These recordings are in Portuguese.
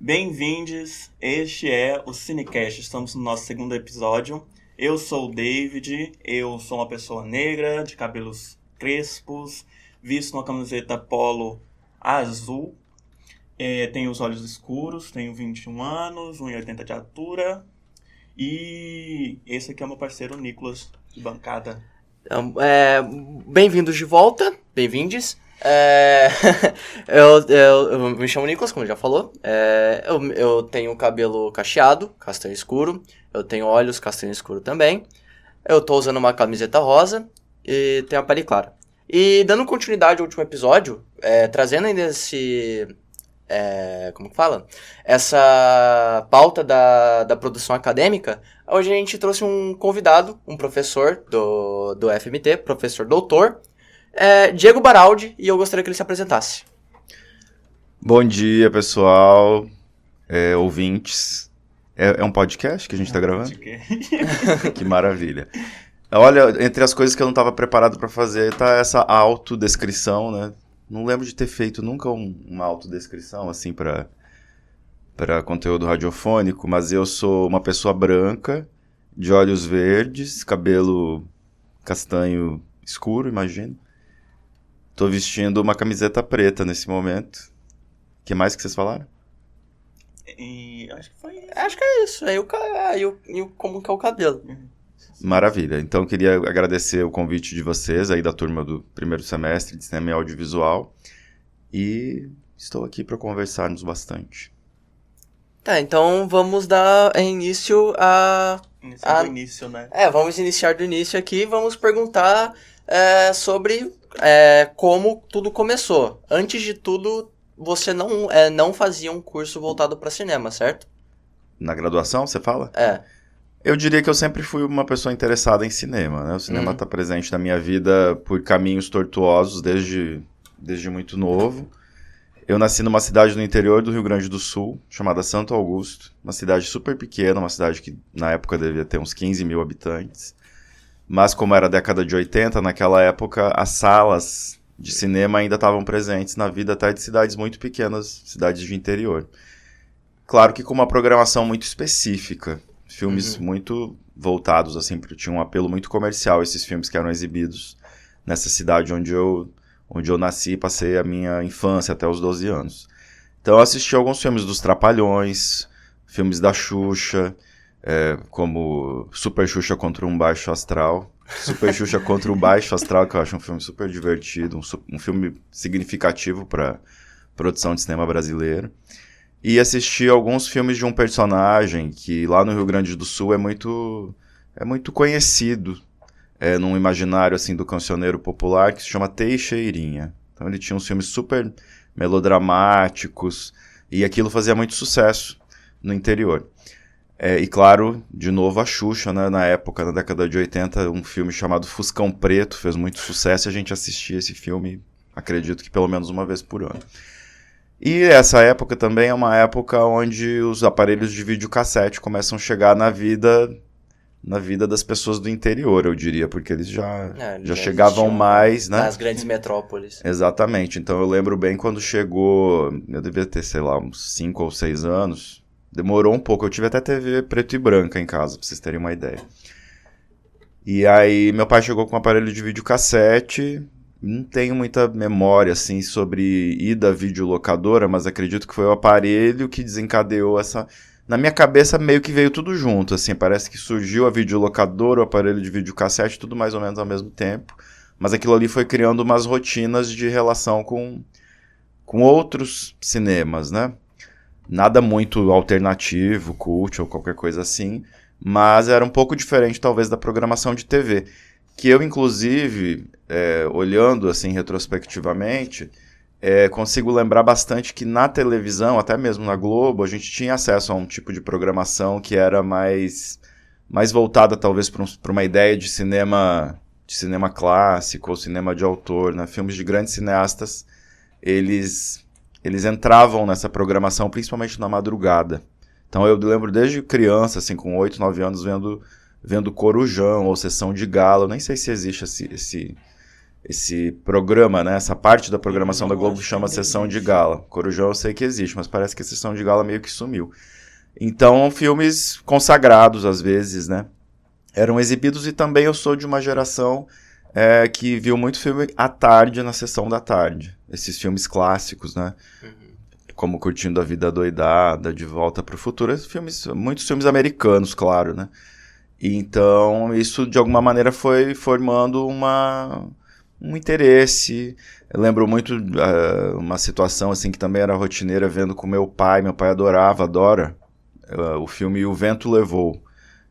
Bem-vindos, este é o Cinecast, estamos no nosso segundo episódio. Eu sou o David, eu sou uma pessoa negra, de cabelos crespos, visto uma camiseta polo azul, tenho os olhos escuros, tenho 21 anos, 1,80 de altura, e esse aqui é o meu parceiro Nicolas, de bancada. Bem-vindos de volta, bem-vindes. Eu me chamo Nicolas, como já falou. Eu tenho cabelo cacheado, castanho escuro. Eu tenho olhos castanho escuro também. Eu tô usando uma camiseta rosa e tenho a pele clara. E dando continuidade ao último episódio, trazendo ainda essa pauta da produção acadêmica, hoje a gente trouxe um convidado, um professor do FMT, professor doutor, Diego Baraldi, e eu gostaria que ele se apresentasse. Bom dia, pessoal, ouvintes. É um podcast que a gente está gravando? Que maravilha. Olha, entre as coisas que eu não estava preparado para fazer, tá essa autodescrição, né? Não lembro de ter feito nunca uma autodescrição, assim, para conteúdo radiofônico, mas eu sou uma pessoa branca, de olhos verdes, cabelo castanho escuro, imagino. Tô vestindo uma camiseta preta nesse momento. O que mais que vocês falaram? Acho que foi isso. Acho que é isso. Como que é o cabelo. Maravilha. Então, queria agradecer o convite de vocês, aí da turma do primeiro semestre de Cinema e Audiovisual. E estou aqui para conversarmos bastante. Tá, então vamos dar início Início, né? Vamos iniciar do início aqui. Vamos perguntar sobre como tudo começou. Antes de tudo, você não fazia um curso voltado para cinema, certo? Na graduação, você fala? É. Eu diria que eu sempre fui uma pessoa interessada em cinema, né? O cinema está presente na minha vida por caminhos tortuosos desde muito novo. Eu nasci numa cidade no interior do Rio Grande do Sul, chamada Santo Augusto. Uma cidade super pequena, uma cidade que na época devia ter uns 15 mil habitantes. Mas como era a década de 80, naquela época as salas de cinema ainda estavam presentes na vida até de cidades muito pequenas, cidades de interior. Claro que com uma programação muito específica. Filmes muito voltados, assim, tinha um apelo muito comercial, esses filmes que eram exibidos nessa cidade onde eu nasci e passei a minha infância até os 12 anos. Então eu assisti alguns filmes dos Trapalhões, filmes da Xuxa, como Super Xuxa contra um Baixo Astral. Super Xuxa contra o Baixo Astral, que eu acho um filme super divertido, um filme significativo para produção de cinema brasileiro. E assisti alguns filmes de um personagem que lá no Rio Grande do Sul é muito conhecido num imaginário assim, do cancioneiro popular, que se chama Teixeirinha. Então ele tinha uns filmes super melodramáticos e aquilo fazia muito sucesso no interior. E claro, de novo a Xuxa, né, na época, na década de 80, um filme chamado Fuscão Preto fez muito sucesso e a gente assistia esse filme, acredito que pelo menos uma vez por ano. E essa época também é uma época onde os aparelhos de videocassete começam a chegar na vida das pessoas do interior, eu diria, porque eles já chegavam mais, né? Nas grandes metrópoles. Exatamente. Então eu lembro bem quando chegou, eu devia ter, sei lá, uns 5 ou 6 anos, demorou um pouco, eu tive até TV preto e branca em casa, pra vocês terem uma ideia. E aí meu pai chegou com um aparelho de videocassete. Não tenho muita memória, assim, sobre ida à videolocadora, mas acredito que foi o aparelho que desencadeou essa... Na minha cabeça, meio que veio tudo junto, assim, parece que surgiu a videolocadora, o aparelho de videocassete, tudo mais ou menos ao mesmo tempo, mas aquilo ali foi criando umas rotinas de relação com outros cinemas, né? Nada muito alternativo, cult ou qualquer coisa assim, mas era um pouco diferente, talvez, da programação de TV. Que eu, inclusive, olhando assim retrospectivamente, consigo lembrar bastante que na televisão, até mesmo na Globo, a gente tinha acesso a um tipo de programação que era mais voltada talvez para uma ideia de cinema clássico ou cinema de autor, né? Filmes de grandes cineastas, eles entravam nessa programação principalmente na madrugada. Então eu lembro desde criança, assim, com 8, 9 anos, vendo Corujão ou Sessão de Gala. Eu nem sei se existe esse programa, né? Essa parte da programação da Globo que chama Sessão de Gala. Corujão eu sei que existe, mas parece que a Sessão de Gala meio que sumiu. Então, filmes consagrados, às vezes, né? Eram exibidos, e também eu sou de uma geração que viu muito filme à tarde, na sessão da tarde. Esses filmes clássicos, né? Como Curtindo a Vida Doidada, De Volta para o Futuro. Muitos filmes americanos, claro, né? E então, isso de alguma maneira foi formando um interesse. Eu lembro muito uma situação assim que também era rotineira, vendo com meu pai adora o filme O Vento Levou.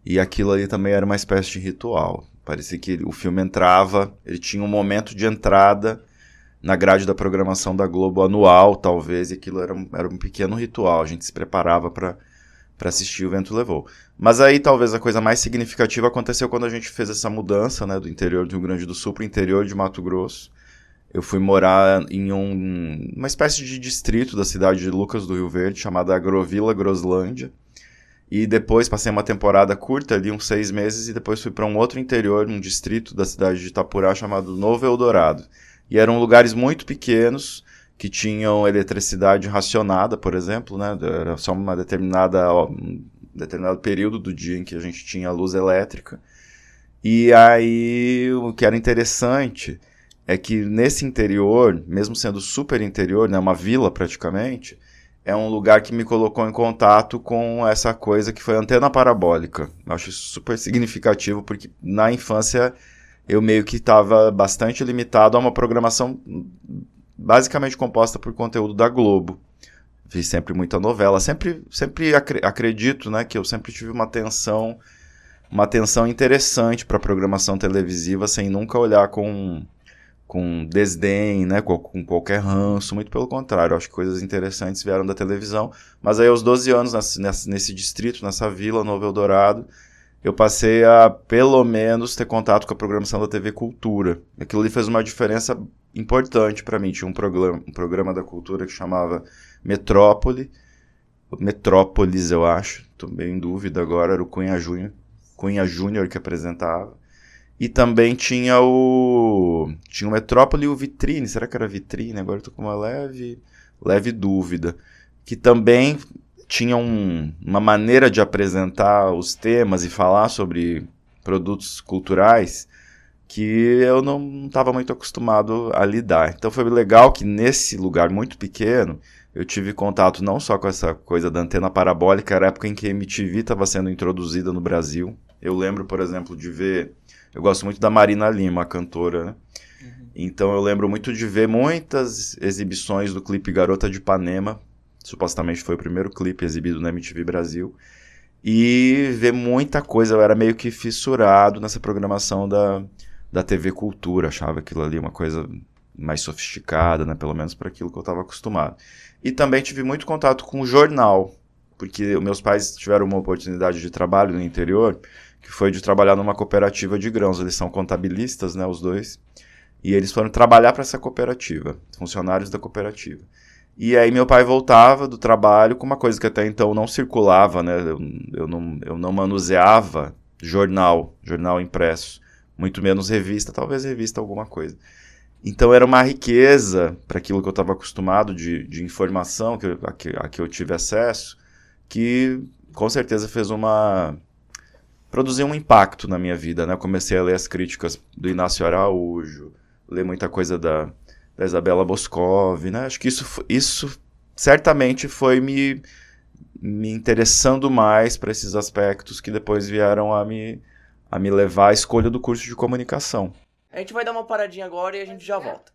E aquilo ali também era uma espécie de ritual. Parecia que o filme entrava, ele tinha um momento de entrada na grade da programação da Globo anual, talvez, e aquilo era um pequeno ritual. A gente se preparava para assistir O Vento Levou. Mas aí talvez a coisa mais significativa aconteceu quando a gente fez essa mudança, né, do interior do Rio Grande do Sul para o interior de Mato Grosso. Eu fui morar em uma espécie de distrito da cidade de Lucas do Rio Verde, chamada Agrovila Groslândia. E depois passei uma temporada curta ali, uns 6 meses, e depois fui para um outro interior, um distrito da cidade de Itapurá, chamado Novo Eldorado. E eram lugares muito pequenos, que tinham eletricidade racionada, por exemplo, né? Era só um determinado período do dia em que a gente tinha luz elétrica. E aí, o que era interessante é que nesse interior, mesmo sendo super interior, né, uma vila praticamente, é um lugar que me colocou em contato com essa coisa que foi a antena parabólica. Eu acho isso super significativo, porque na infância eu meio que estava bastante limitado a uma programação basicamente composta por conteúdo da Globo. Vi sempre muita novela, sempre acredito, né, que eu sempre tive uma atenção interessante para a programação televisiva, sem nunca olhar com desdém, né, com qualquer ranço, muito pelo contrário, acho que coisas interessantes vieram da televisão. Mas aí aos 12 anos, nesse distrito, nessa vila, Novo Eldorado, eu passei a, pelo menos, ter contato com a programação da TV Cultura. Aquilo ali fez uma diferença importante para mim. Tinha um programa da Cultura que chamava Metrópolis, eu acho, estou bem em dúvida agora, era o Cunha Júnior que apresentava. E também tinha o Metrópole e o Vitrine. Será que era Vitrine? Agora eu tô com uma leve dúvida. Que também tinha uma maneira de apresentar os temas e falar sobre produtos culturais que eu não estava muito acostumado a lidar. Então foi legal que nesse lugar muito pequeno eu tive contato não só com essa coisa da antena parabólica, era a época em que a MTV estava sendo introduzida no Brasil. Eu lembro, por exemplo, de ver... Eu gosto muito da Marina Lima, a cantora, né? Então eu lembro muito de ver muitas exibições do clipe Garota de Ipanema, supostamente foi o primeiro clipe exibido na MTV Brasil, e ver muita coisa. Eu era meio que fissurado nessa programação da TV Cultura, achava aquilo ali uma coisa mais sofisticada, né? Pelo menos para aquilo que eu estava acostumado. E também tive muito contato com o jornal, porque meus pais tiveram uma oportunidade de trabalho no interior, que foi de trabalhar numa cooperativa de grãos. Eles são contabilistas, né, os dois, e eles foram trabalhar para essa cooperativa, funcionários da cooperativa. E aí meu pai voltava do trabalho com uma coisa que até então não circulava, né, eu não manuseava jornal impresso, muito menos revista, talvez revista alguma coisa. Então era uma riqueza para aquilo que eu estava acostumado de informação a que eu tive acesso, que com certeza produziu um impacto na minha vida, né? Eu comecei a ler as críticas do Inácio Araújo, ler muita coisa da Isabela Boscov, né? Acho que isso certamente foi me interessando mais para esses aspectos que depois vieram a me levar à escolha do curso de comunicação. A gente vai dar uma paradinha agora e a gente já volta.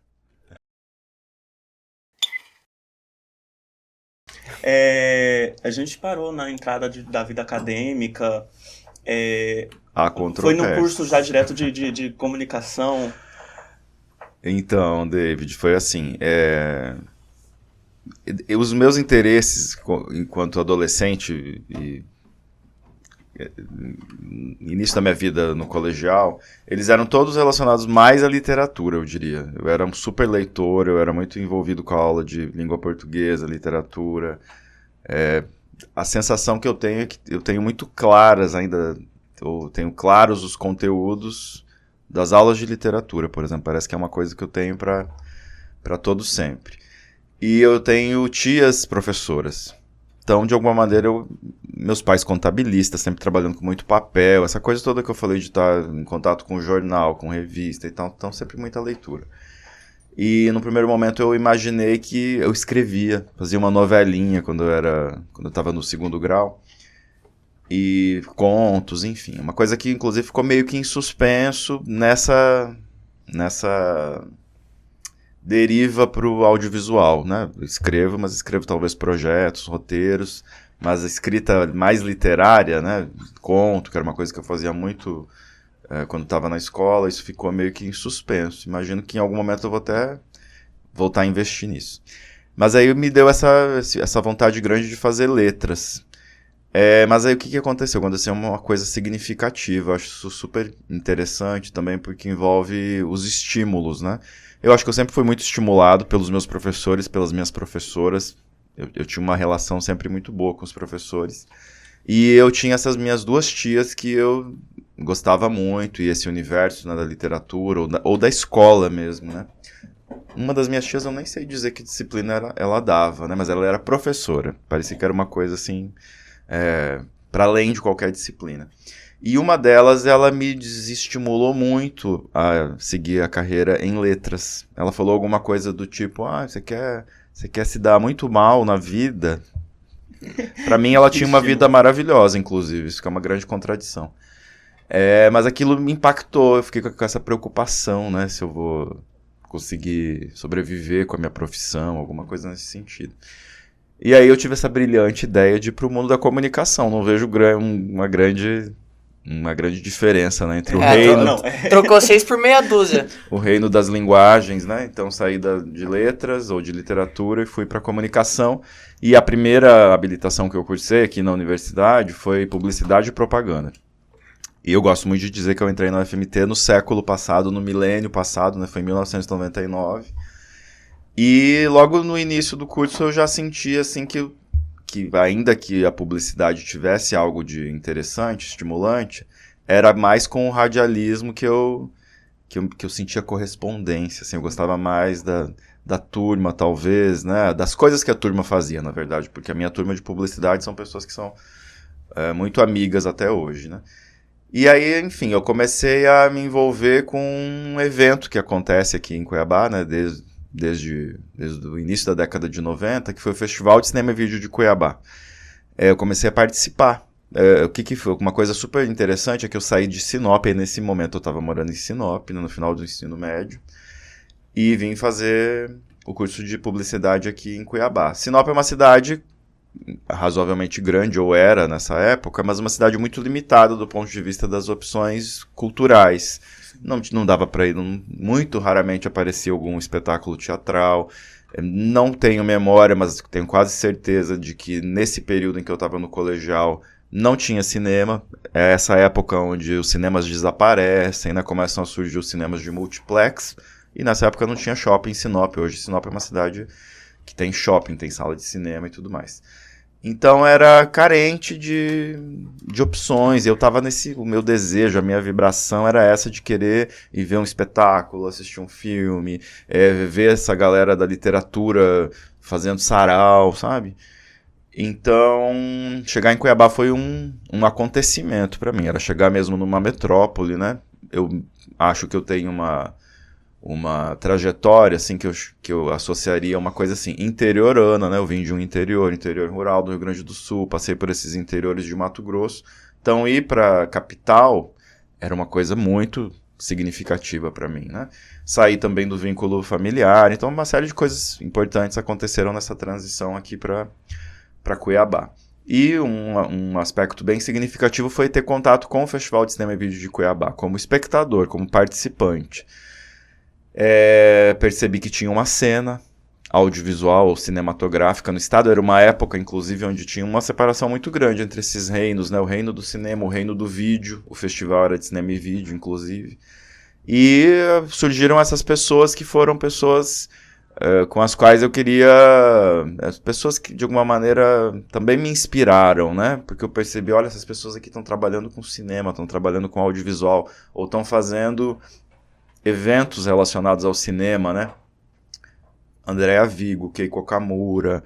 A gente parou na entrada da vida acadêmica. Foi no curso já direto de comunicação. Então, David, foi assim. Os meus interesses enquanto adolescente e início da minha vida no colegial, eles eram todos relacionados mais à literatura, eu diria. Eu era um super leitor, eu era muito envolvido com a aula de língua portuguesa, literatura. A sensação que eu tenho é que eu tenho muito claras ainda, eu tenho claros os conteúdos das aulas de literatura, por exemplo. Parece que é uma coisa que eu tenho para todo sempre. E eu tenho tias professoras. Então, de alguma maneira, meus pais contabilistas, sempre trabalhando com muito papel, essa coisa toda que eu falei de estar em contato com jornal, com revista e tal, então sempre muita leitura. E no primeiro momento eu imaginei que eu escrevia, fazia uma novelinha quando eu estava no 2º grau, e contos, enfim. Uma coisa que inclusive ficou meio que em suspenso nessa deriva para o audiovisual, né? Eu escrevo, mas escrevo talvez projetos, roteiros, mas a escrita mais literária, né? Conto, que era uma coisa que eu fazia muito quando estava na escola, isso ficou meio que em suspenso. Imagino que em algum momento eu vou até voltar a investir nisso. Mas aí me deu essa vontade grande de fazer letras. Mas aí o que aconteceu? Aconteceu uma coisa significativa, eu acho isso super interessante também, porque envolve os estímulos, né? Eu acho que eu sempre fui muito estimulado pelos meus professores, pelas minhas professoras. Eu tinha uma relação sempre muito boa com os professores. E eu tinha essas minhas 2 tias que eu gostava muito, e esse universo, né, da literatura, ou da escola mesmo, né? Uma das minhas tias, eu nem sei dizer que disciplina ela dava, né? Mas ela era professora. Parecia que era uma coisa assim, para além de qualquer disciplina. E uma delas, ela me desestimulou muito a seguir a carreira em letras. Ela falou alguma coisa do tipo, você quer se dar muito mal na vida? Pra mim, ela tinha uma vida maravilhosa, inclusive. Isso que é uma grande contradição. Mas aquilo me impactou. Eu fiquei com essa preocupação, né? Se eu vou conseguir sobreviver com a minha profissão, alguma coisa nesse sentido. E aí eu tive essa brilhante ideia de ir pro mundo da comunicação. Não vejo uma grande diferença, né, entre o reino... Trocou 6 por meia dúzia. O reino das linguagens, né? Então saí de letras ou de literatura e fui para comunicação. E a primeira habilitação que eu cursei aqui na universidade foi publicidade e propaganda. E eu gosto muito de dizer que eu entrei na UFMT no século passado, no milênio passado, né? Foi em 1999. E logo no início do curso eu já senti assim que ainda que a publicidade tivesse algo de interessante, estimulante, era mais com o radialismo que eu sentia correspondência, assim, eu gostava mais da turma, talvez, né, das coisas que a turma fazia, na verdade, porque a minha turma de publicidade são pessoas que são muito amigas até hoje, né. E aí, enfim, eu comecei a me envolver com um evento que acontece aqui em Cuiabá, né, desde o início da década de 90, que foi o Festival de Cinema e Vídeo de Cuiabá. Eu comecei a participar. O que foi? Uma coisa super interessante é que eu saí de Sinop, e nesse momento eu estava morando em Sinop, no final do ensino médio, e vim fazer o curso de publicidade aqui em Cuiabá. Sinop é uma cidade razoavelmente grande, ou era nessa época, mas uma cidade muito limitada do ponto de vista das opções culturais. Não dava para ir, muito raramente aparecia algum espetáculo teatral. Não tenho memória, mas tenho quase certeza de que nesse período em que eu estava no colegial não tinha cinema. É essa época onde os cinemas desaparecem, né? Começam a surgir os cinemas de multiplex, e nessa época não tinha shopping em Sinop. Hoje Sinop é uma cidade que tem shopping, tem sala de cinema e tudo mais. Então era carente de opções. Eu estava o meu desejo, a minha vibração era essa de querer ir ver um espetáculo, assistir um filme, ver essa galera da literatura fazendo sarau, sabe? Então, chegar em Cuiabá foi um acontecimento para mim. Era chegar mesmo numa metrópole, né? Eu acho que eu tenho uma trajetória, assim, que eu associaria a uma coisa assim, interiorana, né? Eu vim de um interior rural do Rio Grande do Sul, passei por esses interiores de Mato Grosso. Então, ir para a capital era uma coisa muito significativa para mim, né? Saí também do vínculo familiar. Então, uma série de coisas importantes aconteceram nessa transição aqui para Cuiabá. E um aspecto bem significativo foi ter contato com o Festival de Cinema e Vídeo de Cuiabá, como espectador, como participante. Percebi que tinha uma cena audiovisual ou cinematográfica no estado. Era uma época, inclusive, onde tinha uma separação muito grande entre esses reinos, né? O reino do cinema, o reino do vídeo. O festival era de cinema e vídeo, inclusive. E surgiram essas pessoas que foram pessoas com as quais eu queria... As pessoas que, de alguma maneira, também me inspiraram, né? Porque eu percebi, olha, essas pessoas aqui estão trabalhando com cinema, estão trabalhando com audiovisual, ou estão fazendo eventos relacionados ao cinema, né? Andréa Vigo, Keiko Okamura,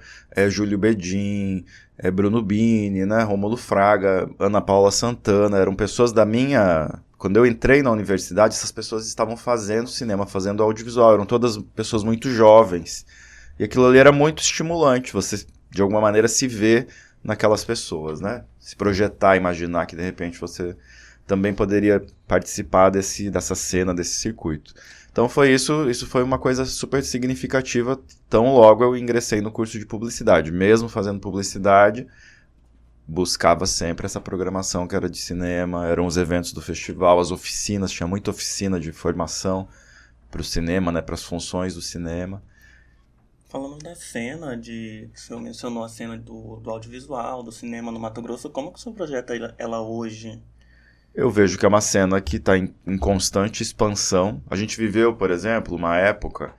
Júlio Bedin, Bruno Bini, né? Rômulo Fraga, Ana Paula Santana, eram pessoas da minha... Quando eu entrei na universidade, essas pessoas estavam fazendo cinema, fazendo audiovisual, eram todas pessoas muito jovens. E aquilo ali era muito estimulante, você, de alguma maneira, se vê naquelas pessoas, né? Se projetar, imaginar que, de repente, você também poderia participar dessa cena, desse circuito. Então foi isso foi uma coisa super significativa, tão logo eu ingressei no curso de publicidade. Mesmo fazendo publicidade, buscava sempre essa programação que era de cinema, eram os eventos do festival, as oficinas, tinha muita oficina de formação para o cinema, né, para as funções do cinema. Falando da cena, o senhor mencionou a cena do audiovisual, do cinema no Mato Grosso, como que o senhor projeta ela hoje? Eu vejo que é uma cena que está em constante expansão. A gente viveu, por exemplo, uma época,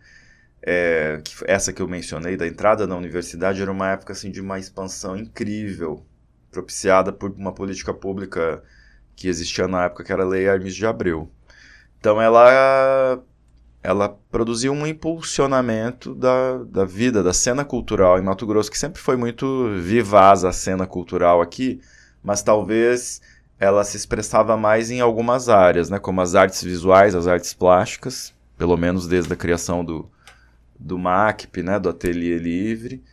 essa que eu mencionei, da entrada na universidade, era uma época assim, de uma expansão incrível, propiciada por uma política pública que existia na época, que era a Lei Hermes de Abreu. Então ela produziu um impulsionamento da vida, da cena cultural em Mato Grosso, que sempre foi muito vivaz a cena cultural aqui, mas talvez ela se expressava mais em algumas áreas, né, como as artes visuais, as artes plásticas, pelo menos desde a criação do MACP, né, do Ateliê Livre,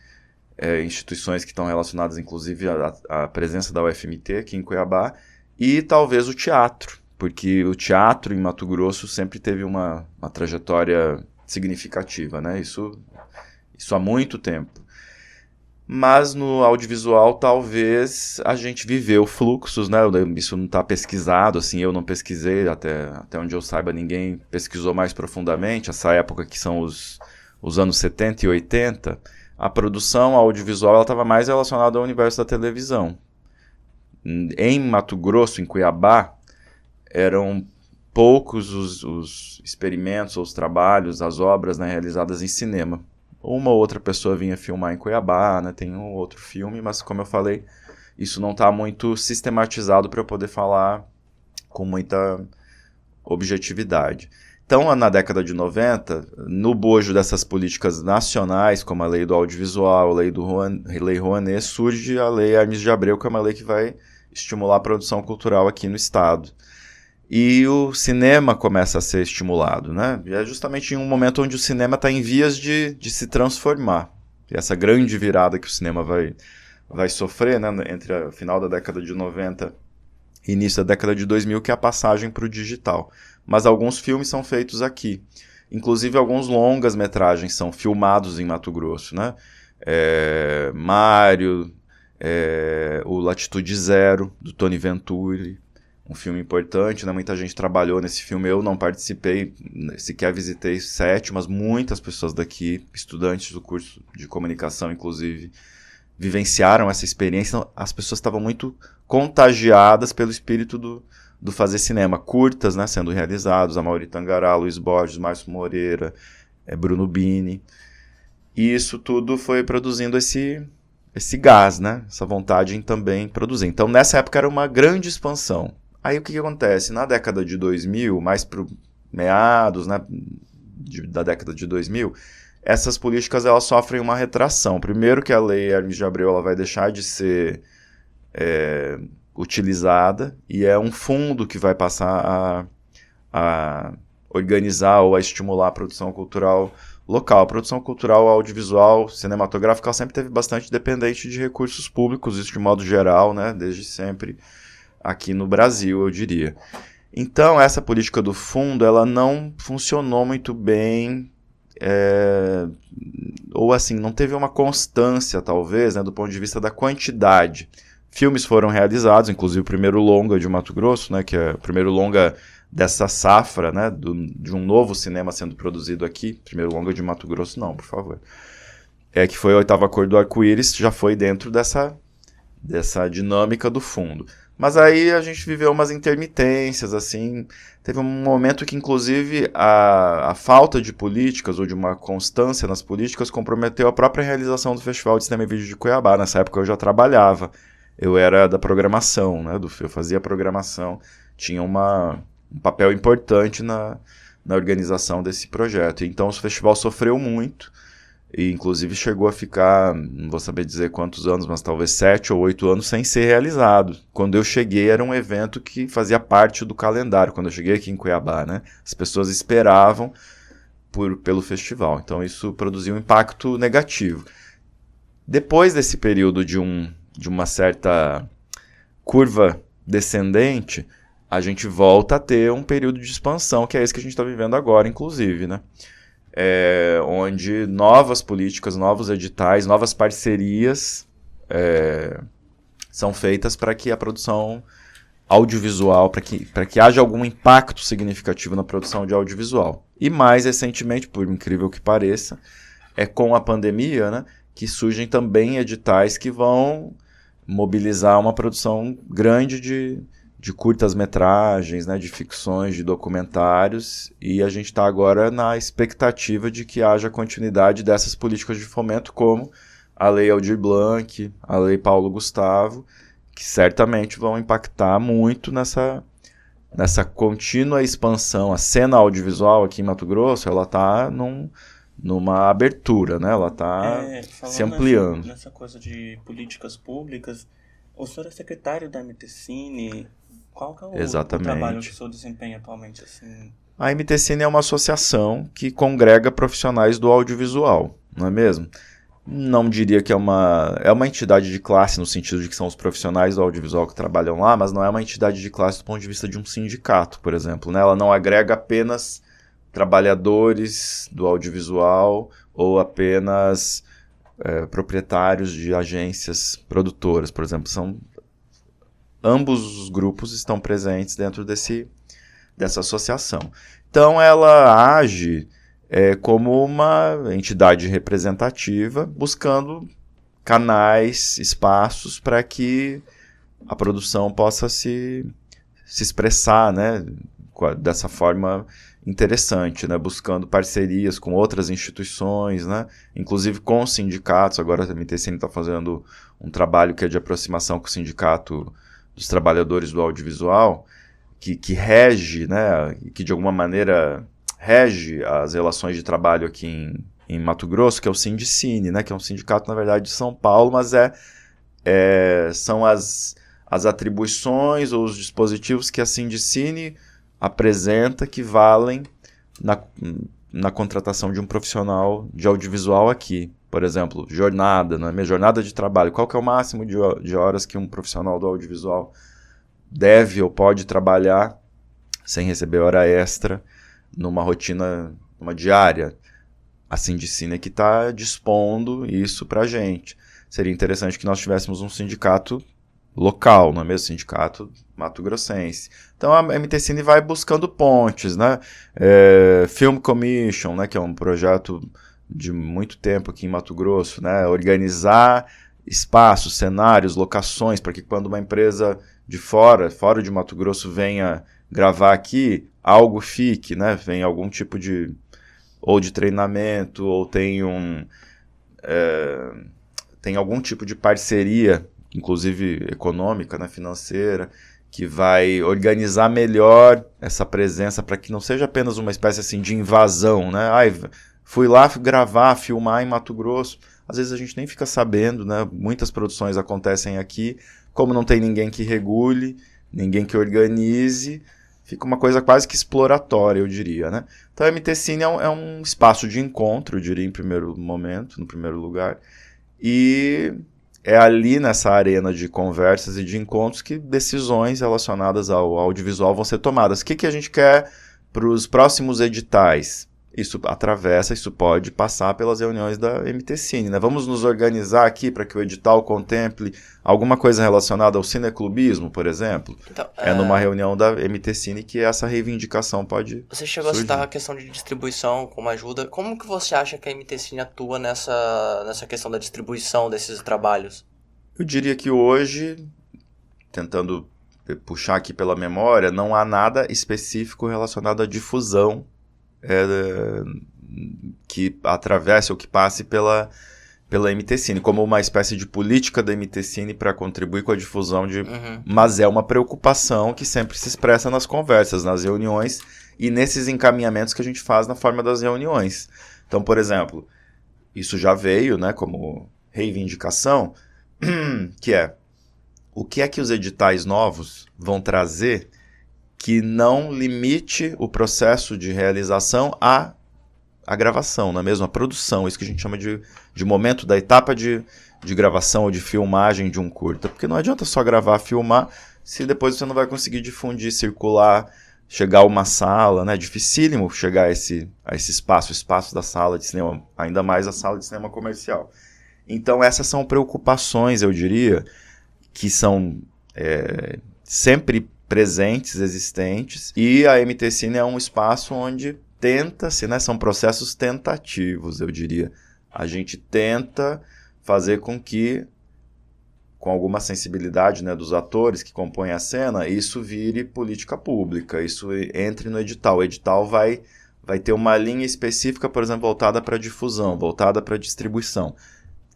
instituições que estão relacionadas, inclusive, à presença da UFMT aqui em Cuiabá, e talvez o teatro, porque o teatro em Mato Grosso sempre teve uma trajetória significativa, né? Isso há muito tempo. Mas no audiovisual, talvez, a gente viveu fluxos, né? Isso não está pesquisado, assim, eu não pesquisei, até onde eu saiba, ninguém pesquisou mais profundamente. Essa época que são os anos 70 e 80, a produção audiovisual estava mais relacionada ao universo da televisão. Em Mato Grosso, em Cuiabá, eram poucos os experimentos, os trabalhos, as obras, né, realizadas em cinema. Uma ou outra pessoa vinha filmar em Cuiabá, né, tem um outro filme, mas como eu falei, isso não está muito sistematizado para eu poder falar com muita objetividade. Então, na década de 90, no bojo dessas políticas nacionais, como a lei do audiovisual, a lei Rouanet, surge a lei Hermes de Abreu, que é uma lei que vai estimular a produção cultural aqui no estado. E o cinema começa a ser estimulado, né? E é justamente em um momento onde o cinema está em vias de se transformar. E essa grande virada que o cinema vai sofrer, né, entre o final da década de 90 e início da década de 2000, que é a passagem para o digital. Mas alguns filmes são feitos aqui. Inclusive, alguns longas-metragens são filmados em Mato Grosso, né? Mário, o Latitude Zero, do Tony Venturi, um filme importante, né? Muita gente trabalhou nesse filme, eu não participei, sequer visitei set, mas muitas pessoas daqui, estudantes do curso de comunicação, inclusive, vivenciaram essa experiência. Então, as pessoas estavam muito contagiadas pelo espírito do fazer cinema, curtas, né, sendo realizados, a Mauri Tangará, Luiz Borges, Márcio Moreira, Bruno Bini, e isso tudo foi produzindo esse gás, né, essa vontade em também produzir. Então, nessa época era uma grande expansão. Aí o que acontece? Na década de 2000, mais para meados, né, da década de 2000, essas políticas elas sofrem uma retração. Primeiro que a lei Hermes de Abreu ela vai deixar de ser utilizada, e é um fundo que vai passar a organizar ou a estimular a produção cultural local. A produção cultural audiovisual, cinematográfica, ela sempre teve bastante dependente de recursos públicos, isso de modo geral, né, desde sempre aqui no Brasil, eu diria. Então, essa política do fundo, ela não funcionou muito bem, ou assim, não teve uma constância, talvez, né, do ponto de vista da quantidade. Filmes foram realizados, inclusive o primeiro longa de Mato Grosso, né, que é o primeiro longa dessa safra, né, de um novo cinema sendo produzido aqui. Primeiro longa de Mato Grosso, não, por favor. Que foi a Oitava Cor do Arco-Íris, já foi dentro dessa dinâmica do fundo. Mas aí a gente viveu umas intermitências, assim. Teve um momento que, inclusive, a falta de políticas ou de uma constância nas políticas comprometeu a própria realização do Festival de Cinema e Vídeo de Cuiabá. Nessa época eu já trabalhava. Eu era da programação, né? Eu fazia programação. Tinha um papel importante na organização desse projeto. Então o festival sofreu muito. E inclusive chegou a ficar, não vou saber dizer quantos anos, mas talvez 7 ou 8 anos sem ser realizado. Quando eu cheguei era um evento que fazia parte do calendário, quando eu cheguei aqui em Cuiabá, né? As pessoas esperavam pelo festival, então isso produziu um impacto negativo. Depois desse período de uma certa curva descendente, a gente volta a ter um período de expansão, que é esse que a gente está vivendo agora, inclusive, né? Onde novas políticas, novos editais, novas parcerias são feitas para que a produção audiovisual, para que haja algum impacto significativo na produção de audiovisual. E mais recentemente, por incrível que pareça, com a pandemia, né, que surgem também editais que vão mobilizar uma produção grande de curtas-metragens, né, de ficções, de documentários, e a gente está agora na expectativa de que haja continuidade dessas políticas de fomento, como a Lei Aldir Blanc, a Lei Paulo Gustavo, que certamente vão impactar muito nessa contínua expansão. A cena audiovisual aqui em Mato Grosso, ela está numa abertura, né? Ela está se ampliando. Nessa coisa de políticas públicas, o senhor é secretário da MTCine. Qual que é o trabalho que o senhor desempenha atualmente? Assim? A MTCine é uma associação que congrega profissionais do audiovisual, não é mesmo? Não diria que é uma entidade de classe, no sentido de que são os profissionais do audiovisual que trabalham lá, mas não é uma entidade de classe do ponto de vista de um sindicato, por exemplo, né? Ela não agrega apenas trabalhadores do audiovisual ou apenas proprietários de agências produtoras, por exemplo. Ambos os grupos estão presentes dentro dessa associação. Então ela age como uma entidade representativa, buscando canais, espaços para que a produção possa se expressar, né, dessa forma interessante, né, buscando parcerias com outras instituições, né, inclusive com os sindicatos. Agora a MTCine está fazendo um trabalho que é de aproximação com o Sindicato dos Trabalhadores do Audiovisual, que rege, né, que de alguma maneira rege as relações de trabalho aqui em Mato Grosso, que é o Sindicine, né, que é um sindicato, na verdade, de São Paulo, mas são as atribuições ou os dispositivos que a Sindicine apresenta que valem na contratação de um profissional de audiovisual aqui. Por exemplo, minha jornada de trabalho. Qual que é o máximo de horas que um profissional do audiovisual deve ou pode trabalhar sem receber hora extra numa rotina, numa diária? A Sindicine é que está dispondo isso para a gente. Seria interessante que nós tivéssemos um sindicato local, não é mesmo? Sindicato mato-grossense. Então a MTCine vai buscando pontes, né? Film Commission, né, que é um projeto de muito tempo aqui em Mato Grosso, né? Organizar espaços, cenários, locações, para que quando uma empresa de fora de Mato Grosso venha gravar aqui, algo fique, né? Venha algum tipo de treinamento, ou tem algum tipo de parceria, inclusive econômica, né, financeira, que vai organizar melhor essa presença para que não seja apenas uma espécie assim de invasão, né? Fui lá gravar, filmar em Mato Grosso. Às vezes a gente nem fica sabendo, né? Muitas produções acontecem aqui, como não tem ninguém que regule, ninguém que organize, fica uma coisa quase que exploratória, eu diria, né? Então a MTCine é um espaço de encontro, eu diria, no primeiro lugar, e é ali nessa arena de conversas e de encontros que decisões relacionadas ao audiovisual vão ser tomadas. O que a gente quer para os próximos editais? Isso pode passar pelas reuniões da MTCine, né? Vamos nos organizar aqui para que o edital contemple alguma coisa relacionada ao cineclubismo, por exemplo. Então, numa reunião da MTCine que essa reivindicação pode Você chegou surgir. A citar a questão de distribuição como ajuda. Como que você acha que a MTCine atua nessa questão da distribuição desses trabalhos? Eu diria que hoje, tentando puxar aqui pela memória, não há nada específico relacionado à difusão que atravesse ou que passe pela MT-Cine, como uma espécie de política da MT-Cine para contribuir com a difusão de... Mas é uma preocupação que sempre se expressa nas conversas, nas reuniões e nesses encaminhamentos que a gente faz na forma das reuniões. Então, por exemplo, isso já veio, né, como reivindicação, que é o que é que os editais novos vão trazer que não limite o processo de realização à gravação, não é mesmo? A produção, isso que a gente chama de momento da etapa de gravação ou de filmagem de um curta. Porque não adianta só gravar, filmar, se depois você não vai conseguir difundir, circular, chegar a uma sala, né? É dificílimo chegar a esse espaço, o espaço da sala de cinema, ainda mais a sala de cinema comercial. Então essas são preocupações, eu diria, que são sempre presentes, existentes, e a MT-Cine é um espaço onde tenta-se, né, são processos tentativos, eu diria. A gente tenta fazer com que, com alguma sensibilidade, né, dos atores que compõem a cena, isso vire política pública, isso entre no edital. O edital vai ter uma linha específica, por exemplo, voltada para difusão, voltada para distribuição.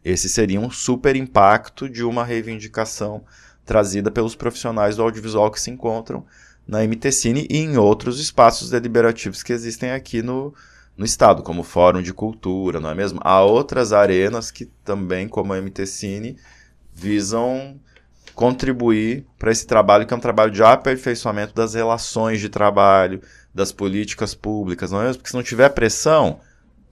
Esse seria um super impacto de uma reivindicação trazida pelos profissionais do audiovisual que se encontram na MT-Cine e em outros espaços deliberativos que existem aqui no Estado, como Fórum de Cultura, não é mesmo? Há outras arenas que também, como a MT-Cine, visam contribuir para esse trabalho, que é um trabalho de aperfeiçoamento das relações de trabalho, das políticas públicas, não é mesmo? Porque se não tiver pressão,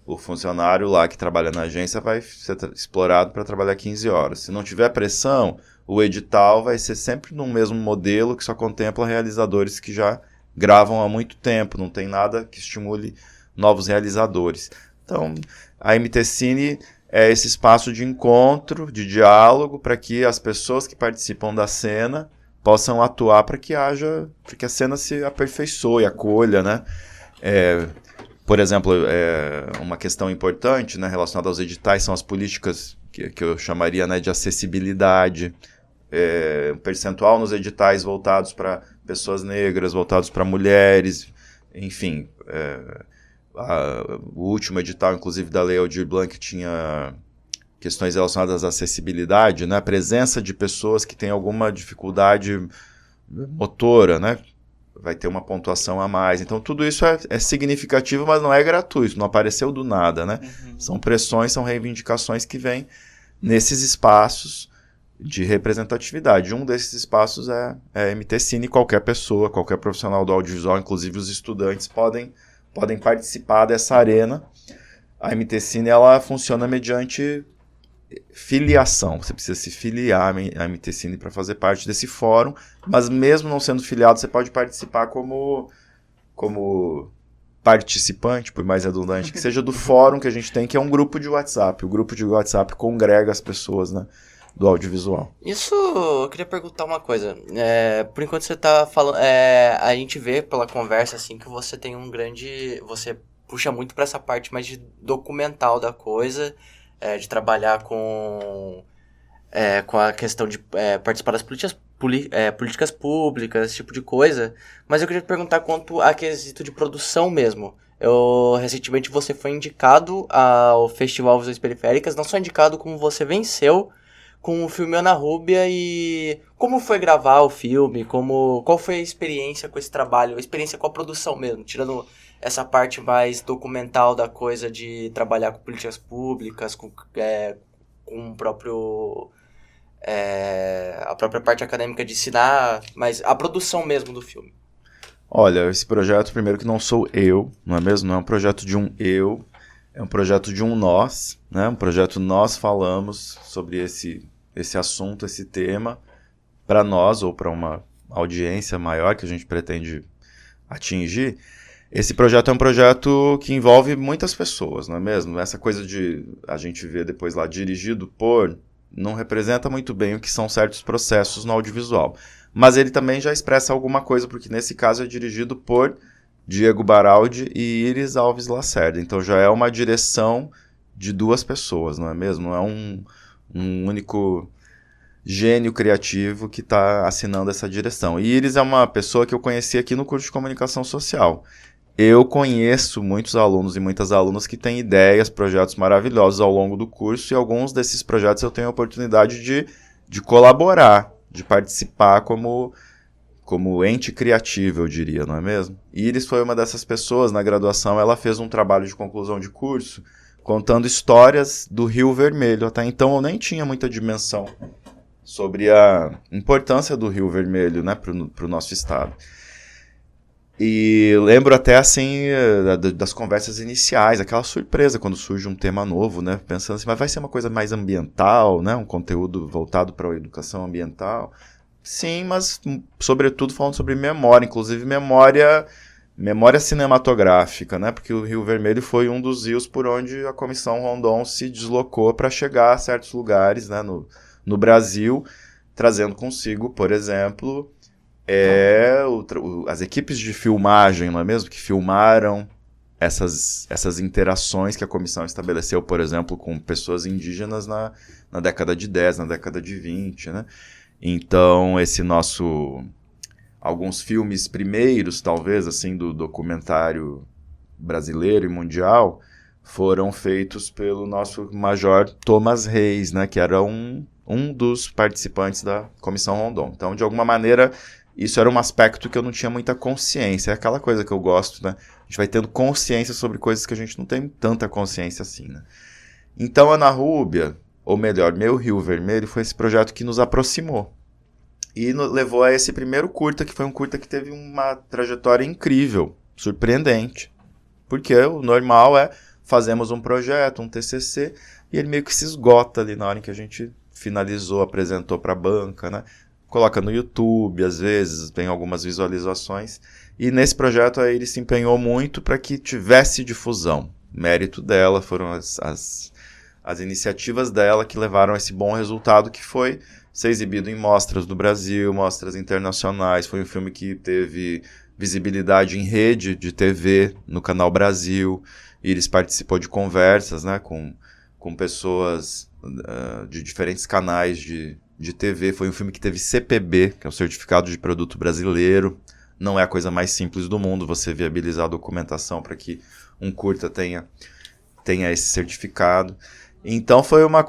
o funcionário lá que trabalha na agência vai ser explorado para trabalhar 15 horas. Se não tiver pressão, o edital vai ser sempre no mesmo modelo que só contempla realizadores que já gravam há muito tempo, não tem nada que estimule novos realizadores. Então, a MT-Cine é esse espaço de encontro, de diálogo, para que as pessoas que participam da cena possam atuar para que a cena se aperfeiçoe, acolha, né? Por exemplo, uma questão importante, né, relacionada aos editais são as políticas que eu chamaria, né, de acessibilidade, um percentual nos editais voltados para pessoas negras, voltados para mulheres, enfim. O último edital, inclusive, da Lei Aldir Blanc, tinha questões relacionadas à acessibilidade, né, a presença de pessoas que têm alguma dificuldade motora, né, vai ter uma pontuação a mais. Então, tudo isso é significativo, mas não é gratuito, não apareceu do nada, né? São pressões, são reivindicações que vêm nesses espaços de representatividade. Um desses espaços é a MT-Cine. Qualquer pessoa, qualquer profissional do audiovisual, inclusive os estudantes, podem participar dessa arena. A MT-Cine, ela funciona mediante filiação. Você precisa se filiar à MT-Cine para fazer parte desse fórum, mas mesmo não sendo filiado, você pode participar como participante, por mais redundante que seja, do fórum que a gente tem, que é um grupo de WhatsApp. O grupo de WhatsApp congrega as pessoas, né, do audiovisual. Isso, eu queria perguntar uma coisa. Por enquanto você tá falando, a gente vê pela conversa assim que você tem você puxa muito para essa parte mais de documental da coisa, de trabalhar com a questão de participar das políticas públicas, esse tipo de coisa. Mas eu queria te perguntar quanto a quesito de produção mesmo. Recentemente você foi indicado ao Festival Visões Periféricas, não só indicado, como você venceu com o filme Ana Rúbia. E como foi gravar o filme? Qual foi a experiência com esse trabalho? A experiência com a produção mesmo, tirando essa parte mais documental da coisa de trabalhar com políticas públicas, com o próprio... a própria parte acadêmica de ensinar, mas a produção mesmo do filme. Olha, esse projeto, primeiro que não sou eu, não é mesmo? Não é um projeto de um eu, é um projeto de um nós, né? Um projeto nós falamos sobre esse assunto, esse tema, para nós ou para uma audiência maior que a gente pretende atingir. Esse projeto é um projeto que envolve muitas pessoas, não é mesmo? Essa coisa de a gente ver depois lá dirigido por... não representa muito bem o que são certos processos no audiovisual. Mas ele também já expressa alguma coisa, porque nesse caso é dirigido por Diego Baraldi e Iris Alves Lacerda. Então já é uma direção de duas pessoas, não é mesmo? Não é um único gênio criativo que está assinando essa direção. E Iris é uma pessoa que eu conheci aqui no curso de comunicação social. Eu conheço muitos alunos e muitas alunas que têm ideias, projetos maravilhosos ao longo do curso, e alguns desses projetos eu tenho a oportunidade de colaborar, de participar como ente criativo, eu diria, não é mesmo? Iris foi uma dessas pessoas. Na graduação ela fez um trabalho de conclusão de curso contando histórias do Rio Vermelho. Até então eu nem tinha muita dimensão sobre a importância do Rio Vermelho, né, para o nosso estado. E lembro até, assim, das conversas iniciais, aquela surpresa quando surge um tema novo, né, pensando assim, mas vai ser uma coisa mais ambiental, né, um conteúdo voltado para a educação ambiental? Sim, mas sobretudo falando sobre memória, inclusive memória cinematográfica, né, porque o Rio Vermelho foi um dos rios por onde a Comissão Rondon se deslocou para chegar a certos lugares, né, no Brasil, trazendo consigo, por exemplo, as equipes de filmagem, não é mesmo? Que filmaram essas interações que a comissão estabeleceu, por exemplo, com pessoas indígenas na década de 10, na década de 20, né? Então, alguns filmes primeiros, talvez, assim, do documentário brasileiro e mundial, foram feitos pelo nosso Major Thomas Reis, né? Que era um dos participantes da Comissão Rondon. Então, de alguma maneira, isso era um aspecto que eu não tinha muita consciência. É aquela coisa que eu gosto, né? A gente vai tendo consciência sobre coisas que a gente não tem tanta consciência assim, né? Então, Ana Rúbia, ou melhor, Meu Rio Vermelho, foi esse projeto que nos aproximou. E levou a esse primeiro curta, que foi um curta que teve uma trajetória incrível, surpreendente. Porque o normal é, fazemos um projeto, um TCC, e ele meio que se esgota ali na hora em que a gente finalizou, apresentou para a banca, né? Coloca no YouTube, às vezes, tem algumas visualizações. E nesse projeto aí ele se empenhou muito para que tivesse difusão. Mérito dela, foram as iniciativas dela que levaram a esse bom resultado, que foi ser exibido em mostras do Brasil, mostras internacionais. Foi um filme que teve visibilidade em rede de TV, no Canal Brasil. Iris participou de conversas, né, com pessoas de diferentes canais de TV. Foi um filme que teve CPB, que é o Certificado de Produto Brasileiro. Não é a coisa mais simples do mundo você viabilizar a documentação para que um curta tenha esse certificado. Então foi uma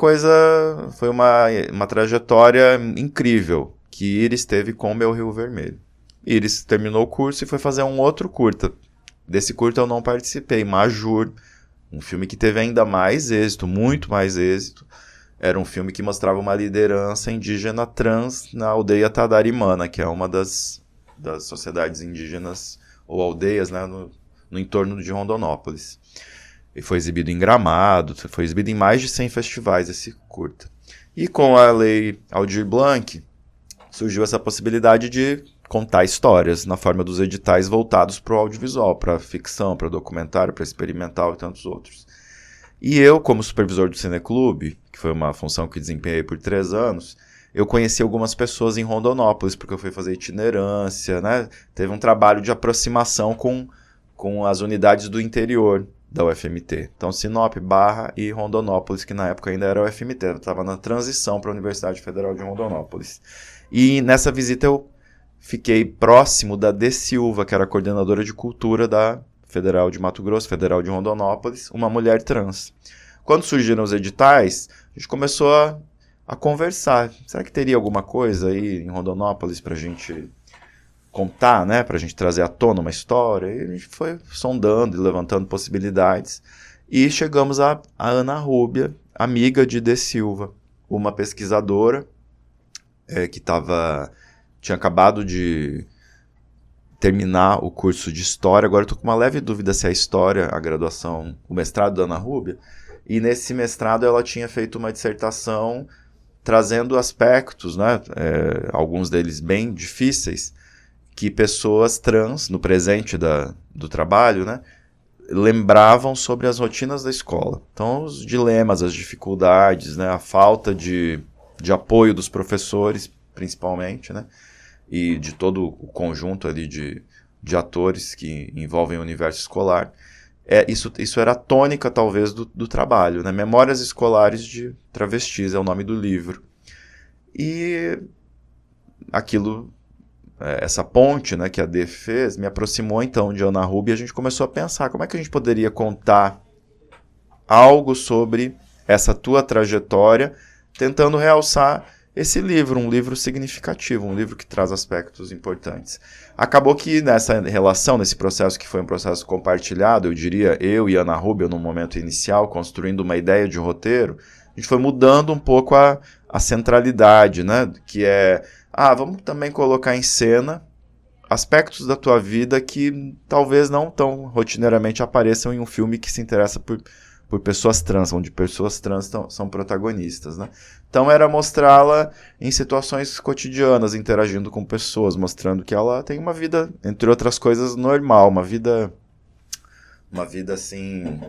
trajetória incrível que Iris teve com o Meu Rio Vermelho. Iris terminou o curso e foi fazer um outro curta. Desse curta eu não participei, Majur, um filme que teve ainda mais êxito, muito mais êxito. Era um filme que mostrava uma liderança indígena trans na aldeia Tadarimana, que é uma das sociedades indígenas ou aldeias, né, no entorno de Rondonópolis. E foi exibido em Gramado, foi exibido em mais de 100 festivais esse curta. E com a Lei Aldir Blanc, surgiu essa possibilidade de contar histórias na forma dos editais voltados para o audiovisual, para ficção, para documentário, para experimental e tantos outros. E eu, como supervisor do Cineclube, que foi uma função que desempenhei por 3 anos, eu conheci algumas pessoas em Rondonópolis, porque eu fui fazer itinerância, né? Teve um trabalho de aproximação com as unidades do interior da UFMT. Então, Sinop, Barra e Rondonópolis, que na época ainda era UFMT, eu estava na transição para a Universidade Federal de Rondonópolis. E nessa visita eu fiquei próximo da D. Silva, que era a coordenadora de cultura da Federal de Mato Grosso, Federal de Rondonópolis, uma mulher trans. Quando surgiram os editais, a gente começou a conversar. Será que teria alguma coisa aí em Rondonópolis para a gente contar, né? Para a gente trazer à tona uma história? E a gente foi sondando e levantando possibilidades. E chegamos a Ana Rúbia, amiga de D. Silva, uma pesquisadora que tinha acabado de terminar o curso de História. Agora eu estou com uma leve dúvida se é a História, a graduação, o mestrado da Ana Rúbia. E nesse mestrado ela tinha feito uma dissertação trazendo aspectos, né, alguns deles bem difíceis, que pessoas trans, no presente do trabalho, né, lembravam sobre as rotinas da escola. Então, os dilemas, as dificuldades, né, a falta de apoio dos professores, principalmente, né, e de todo o conjunto ali de atores que envolvem o universo escolar. Isso era a tônica, talvez, do trabalho, né? Memórias Escolares de Travestis é o nome do livro. E aquilo, essa ponte, né, que a D fez, me aproximou então de Ana Rubia, e a gente começou a pensar como é que a gente poderia contar algo sobre essa tua trajetória, tentando realçar esse livro, um livro significativo, um livro que traz aspectos importantes. Acabou que nessa relação, nesse processo que foi um processo compartilhado, eu diria, eu e Ana Rubia, no momento inicial, construindo uma ideia de roteiro, a gente foi mudando um pouco a centralidade, né? Que é, vamos também colocar em cena aspectos da tua vida que talvez não tão rotineiramente apareçam em um filme que se interessa por pessoas trans, onde pessoas trans são protagonistas, né? Então era mostrá-la em situações cotidianas, interagindo com pessoas, mostrando que ela tem uma vida, entre outras coisas, normal, uma vida assim,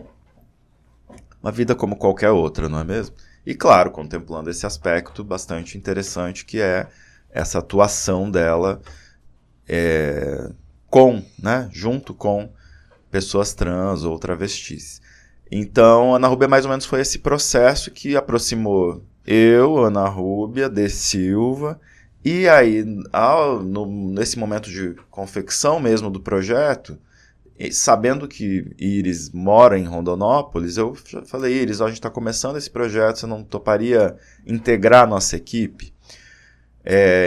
uma vida como qualquer outra, não é mesmo? E claro, contemplando esse aspecto bastante interessante que é essa atuação dela junto com pessoas trans ou travestis. Então, Ana Rúbia mais ou menos foi esse processo que aproximou eu, Ana Rúbia, D. Silva, e aí, nesse momento de confecção mesmo do projeto, sabendo que Iris mora em Rondonópolis, eu falei, Iris, a gente está começando esse projeto, você não toparia integrar a nossa equipe?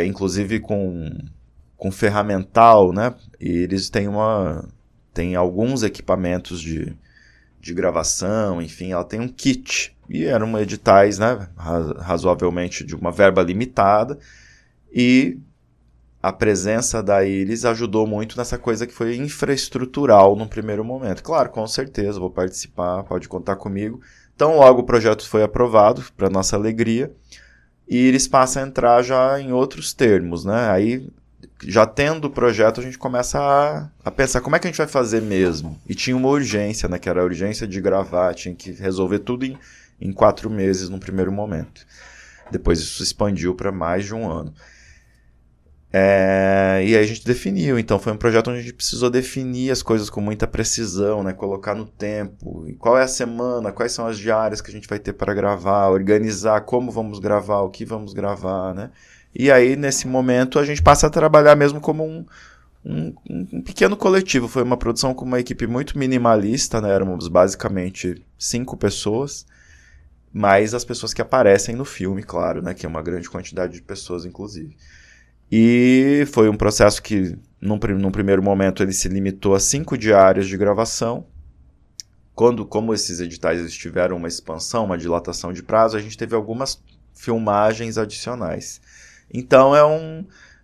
Inclusive com ferramental, né? Iris tem alguns equipamentos de gravação, enfim, ela tem um kit. E eram editais, né, razoavelmente de uma verba limitada. E a presença da Iris ajudou muito nessa coisa que foi infraestrutural no primeiro momento. Claro, com certeza, vou participar, pode contar comigo. Então, logo o projeto foi aprovado, para nossa alegria. E Iris passa a entrar já em outros termos, né? Aí, já tendo o projeto, a gente começa a pensar como é que a gente vai fazer mesmo. E tinha uma urgência, né? Que era a urgência de gravar, tinha que resolver tudo em 4 meses no primeiro momento. Depois isso se expandiu para mais de um ano. E aí a gente definiu, então foi um projeto onde a gente precisou definir as coisas com muita precisão, né? Colocar no tempo, qual é a semana, quais são as diárias que a gente vai ter para gravar, organizar como vamos gravar, o que vamos gravar, né? E aí, nesse momento, a gente passa a trabalhar mesmo como um pequeno coletivo. Foi uma produção com uma equipe muito minimalista, né? Éramos basicamente 5 pessoas, mais as pessoas que aparecem no filme, claro, né? Que é uma grande quantidade de pessoas, inclusive. E foi um processo que, num primeiro momento, ele se limitou a 5 diárias de gravação. Como esses editais eles tiveram uma expansão, uma dilatação de prazo, a gente teve algumas filmagens adicionais. Então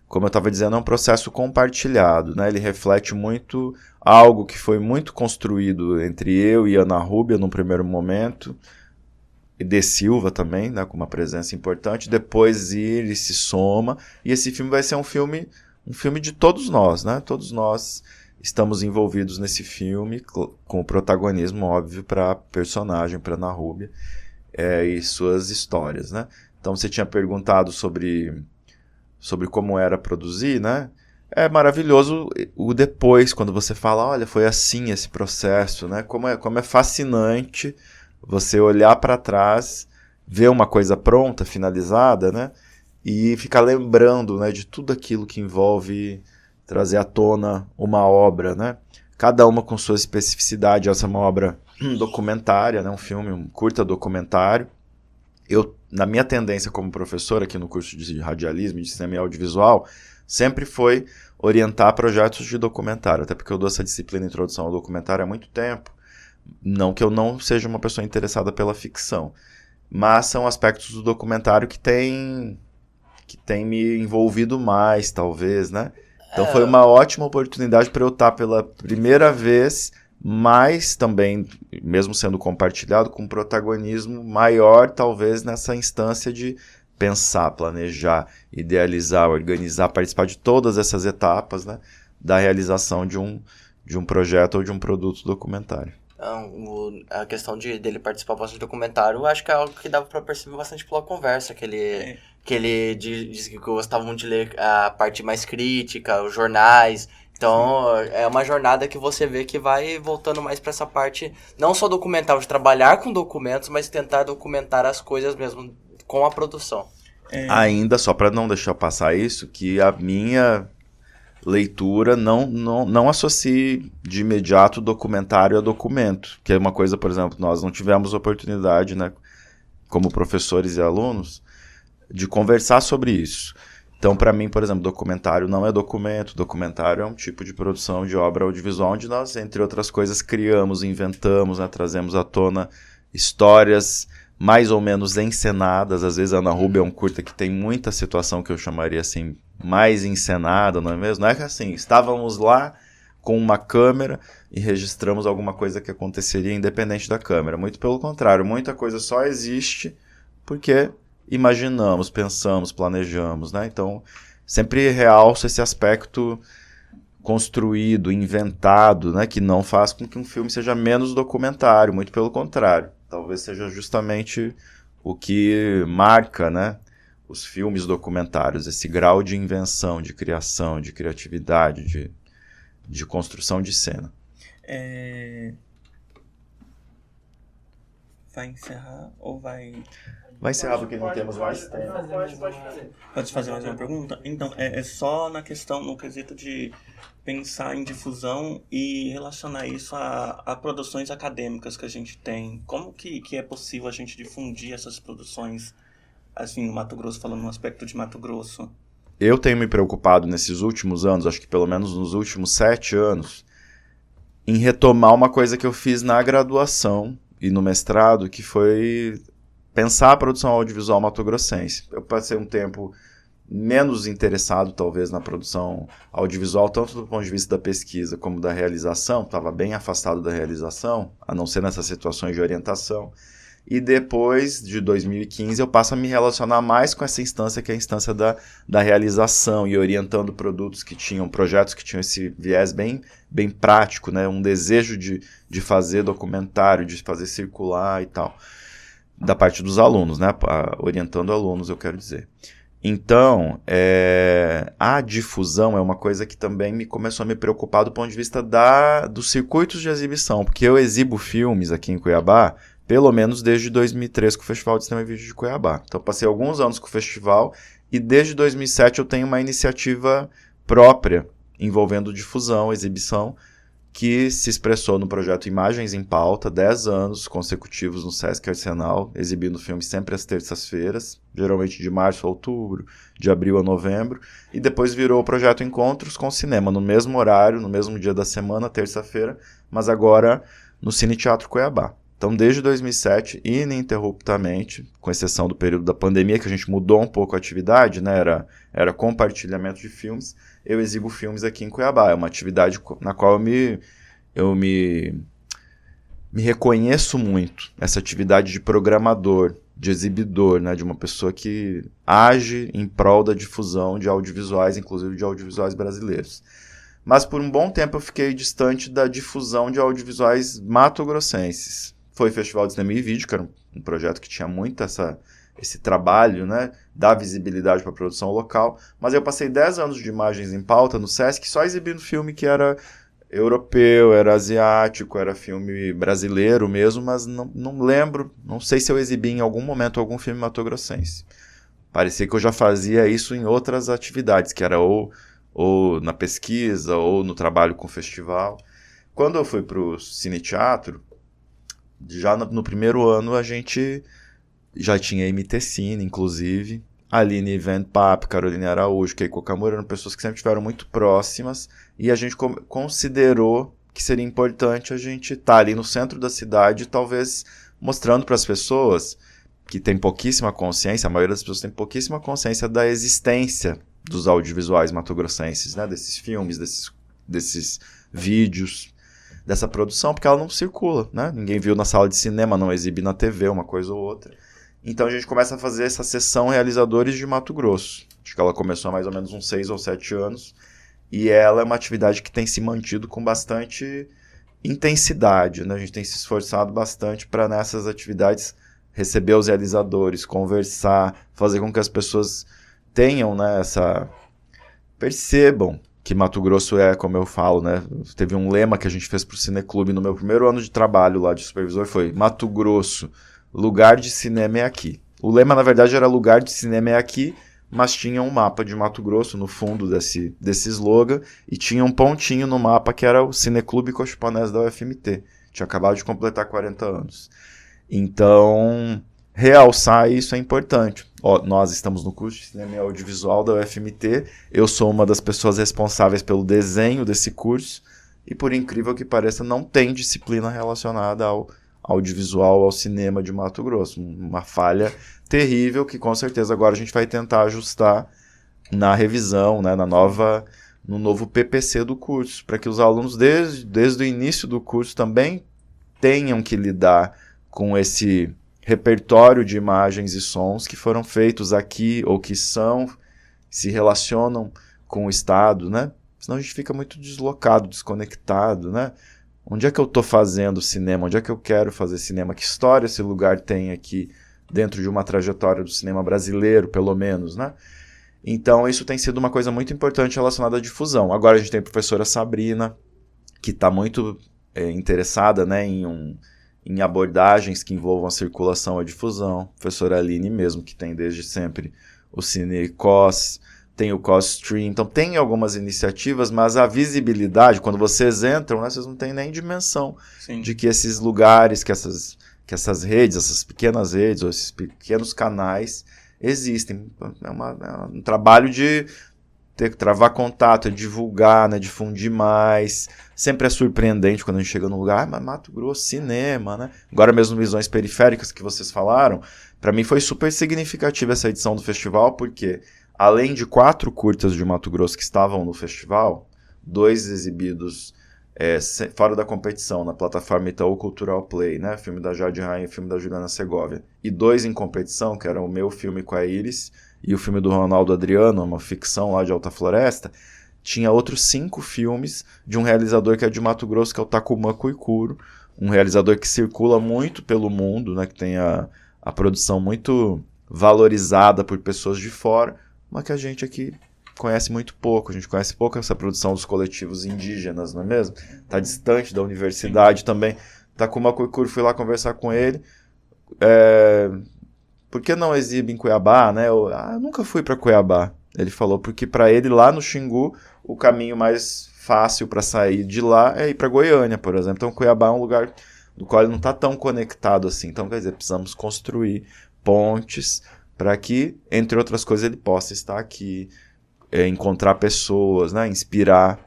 como eu estava dizendo, é um processo compartilhado, né? Ele reflete muito algo que foi muito construído entre eu e Ana Rúbia no primeiro momento, e D. Silva também, né? Com uma presença importante. Depois ele se soma, e esse filme vai ser um filme de todos nós, né? Todos nós estamos envolvidos nesse filme, com o protagonismo, óbvio, para a personagem, para Ana Rúbia, e suas histórias, né? Então você tinha perguntado sobre como era produzir, né? É maravilhoso o depois, quando você fala, olha, foi assim esse processo, né? Como é fascinante você olhar para trás, ver uma coisa pronta, finalizada, né? E ficar lembrando, né, de tudo aquilo que envolve trazer à tona uma obra, né? Cada uma com sua especificidade. Essa é uma obra documentária, né? Um filme, um curta documentário. Na minha tendência como professor aqui no curso de radialismo e de cinema e audiovisual, sempre foi orientar projetos de documentário, até porque eu dou essa disciplina de introdução ao documentário há muito tempo. Não que eu não seja uma pessoa interessada pela ficção, mas são aspectos do documentário que tem me envolvido mais, talvez, né? Então foi uma ótima oportunidade para eu estar pela primeira vez, mas também, mesmo sendo compartilhado, com um protagonismo maior, talvez, nessa instância de pensar, planejar, idealizar, organizar, participar de todas essas etapas, né, da realização de um projeto ou de um produto documentário. A questão dele participar bastante do documentário, eu acho que é algo que dava para perceber bastante pela conversa, que ele disse que gostava muito de ler a parte mais crítica, os jornais. Então, é uma jornada que você vê que vai voltando mais para essa parte, não só documental, de trabalhar com documentos, mas tentar documentar as coisas mesmo com a produção. Ainda, só para não deixar passar isso, que a minha leitura não associe de imediato documentário a documento, que é uma coisa, por exemplo, nós não tivemos oportunidade, né, como professores e alunos, de conversar sobre isso. Então, para mim, por exemplo, documentário não é documento, documentário é um tipo de produção de obra audiovisual onde nós, entre outras coisas, criamos, inventamos, né, trazemos à tona histórias mais ou menos encenadas. Às vezes a Ana Rubia é um curta que tem muita situação que eu chamaria assim, mais encenada, não é mesmo? Não é que assim, estávamos lá com uma câmera e registramos alguma coisa que aconteceria independente da câmera. Muito pelo contrário, muita coisa só existe porque imaginamos, pensamos, planejamos, né? Então, sempre realço esse aspecto construído, inventado, né? Que não faz com que um filme seja menos documentário, muito pelo contrário. Talvez seja justamente o que marca, né, os filmes documentários, esse grau de invenção, de criação, de criatividade, de construção de cena. Vai encerrar ou vai... Vai encerrar porque não temos mais tempo. Pode fazer mais uma pergunta? Então, é só na questão, no quesito de pensar em difusão e relacionar isso a produções acadêmicas que a gente tem. Como que é possível a gente difundir essas produções, assim, no Mato Grosso, falando no aspecto de Mato Grosso? Eu tenho me preocupado nesses últimos anos, acho que pelo menos nos últimos 7 anos, em retomar uma coisa que eu fiz na graduação e no mestrado, que foi pensar a produção audiovisual mato-grossense. Eu passei um tempo menos interessado, talvez, na produção audiovisual, tanto do ponto de vista da pesquisa como da realização, estava bem afastado da realização, a não ser nessas situações de orientação. E depois de 2015 eu passo a me relacionar mais com essa instância, que é a instância da realização, e orientando projetos que tinham esse viés bem prático, né? Um desejo de fazer documentário, de fazer circular e tal, da parte dos alunos, né? Orientando alunos, eu quero dizer. Então, a difusão é uma coisa que também me começou a me preocupar do ponto de vista dos circuitos de exibição, porque eu exibo filmes aqui em Cuiabá, pelo menos desde 2003 com o Festival de Cinema e Vídeo de Cuiabá. Então, passei alguns anos com o festival e desde 2007 eu tenho uma iniciativa própria envolvendo difusão, exibição, que se expressou no projeto Imagens em Pauta, 10 anos consecutivos no Sesc Arsenal, exibindo filmes sempre às terças-feiras, geralmente de março a outubro, de abril a novembro, e depois virou o projeto Encontros com Cinema, no mesmo horário, no mesmo dia da semana, terça-feira, mas agora no Cine Teatro Cuiabá. Então, desde 2007, ininterruptamente, com exceção do período da pandemia, que a gente mudou um pouco a atividade, né? Era compartilhamento de filmes, eu exibo filmes aqui em Cuiabá. É uma atividade na qual eu me reconheço muito, essa atividade de programador, de exibidor, né? De uma pessoa que age em prol da difusão de audiovisuais, inclusive de audiovisuais brasileiros. Mas por um bom tempo eu fiquei distante da difusão de audiovisuais mato-grossenses. Foi o Festival de Cinema e Vídeo, que era um projeto que tinha muito esse trabalho, né, dar visibilidade para a produção local, mas eu passei 10 anos de Imagens em Pauta no Sesc só exibindo filme que era europeu, era asiático, era filme brasileiro mesmo, mas não lembro, não sei se eu exibi em algum momento algum filme mato-grossense. Parecia que eu já fazia isso em outras atividades, que era ou na pesquisa, ou no trabalho com o festival. Quando eu fui para o Cine Teatro, já no primeiro ano a gente já tinha MT Cine, inclusive, Aline Van Pape, Carolina Araújo, Keiko Kamura, eram pessoas que sempre estiveram muito próximas, e a gente considerou que seria importante a gente estar ali no centro da cidade, talvez mostrando para as pessoas que têm pouquíssima consciência, a maioria das pessoas tem pouquíssima consciência da existência dos audiovisuais mato-grossenses, né? Desses filmes, desses vídeos, dessa produção, porque ela não circula, né? Ninguém viu na sala de cinema, não exibe na TV, uma coisa ou outra. Então a gente começa a fazer essa sessão Realizadores de Mato Grosso. Acho que ela começou há mais ou menos uns 6 ou 7 anos, e ela é uma atividade que tem se mantido com bastante intensidade, né? A gente tem se esforçado bastante para nessas atividades receber os realizadores, conversar, fazer com que as pessoas tenham, né, percebam que Mato Grosso é, como eu falo, né? Teve um lema que a gente fez para o Cineclube no meu primeiro ano de trabalho lá de supervisor, foi Mato Grosso, lugar de cinema é aqui. O lema, na verdade, era lugar de cinema é aqui, mas tinha um mapa de Mato Grosso no fundo desse slogan, e tinha um pontinho no mapa que era o Cineclube Cochupanés da UFMT. Tinha acabado de completar 40 anos. Então, realçar isso é importante. Nós estamos no curso de Cinema e Audiovisual da UFMT, eu sou uma das pessoas responsáveis pelo desenho desse curso, e por incrível que pareça, não tem disciplina relacionada ao audiovisual, ao cinema de Mato Grosso. Uma falha terrível que com certeza agora a gente vai tentar ajustar na revisão, né, no novo PPC do curso, para que os alunos desde o início do curso também tenham que lidar com esse repertório de imagens e sons que foram feitos aqui ou que se relacionam com o estado, né? Senão a gente fica muito deslocado, desconectado, né? Onde é que eu estou fazendo cinema? Onde é que eu quero fazer cinema? Que história esse lugar tem aqui dentro de uma trajetória do cinema brasileiro, pelo menos, né? Então, isso tem sido uma coisa muito importante relacionada à difusão. Agora a gente tem a professora Sabrina, que está muito interessada, né, em abordagens que envolvam a circulação e a difusão. A professora Aline mesmo, que tem desde sempre o Cine COS, tem o COS Stream. Então, tem algumas iniciativas, mas a visibilidade, quando vocês entram, né, vocês não têm nem dimensão de que esses lugares, que essas redes, essas pequenas redes, ou esses pequenos canais existem. É um trabalho de travar contato, divulgar, né, difundir mais. Sempre é surpreendente quando a gente chega num lugar, mas Mato Grosso, cinema, né? Agora mesmo Visões Periféricas que vocês falaram, para mim foi super significativa essa edição do festival, porque além de 4 curtas de Mato Grosso que estavam no festival, 2 exibidos fora da competição, na plataforma Itaú Cultural Play, né? Filme da Jade Rainha e filme da Juliana Segovia. E 2 em competição, que eram o meu filme com a Iris e o filme do Ronaldo Adriano, uma ficção lá de Alta Floresta. Tinha outros 5 filmes de um realizador que é de Mato Grosso, que é o Takuma Kuikuro, um realizador que circula muito pelo mundo, né? Que tem a produção muito valorizada por pessoas de fora, mas que a gente aqui conhece muito pouco. A gente conhece pouco essa produção dos coletivos indígenas, não é mesmo? Está distante da universidade também. Takuma Kuikuro, fui lá conversar com ele. Por que não exibe em Cuiabá, né? Eu nunca fui para Cuiabá. Ele falou porque para ele lá no Xingu o caminho mais fácil para sair de lá é ir para Goiânia, por exemplo. Então Cuiabá é um lugar do qual ele não está tão conectado assim. Então, quer dizer, precisamos construir pontes para que, entre outras coisas, ele possa estar aqui, encontrar pessoas, né? Inspirar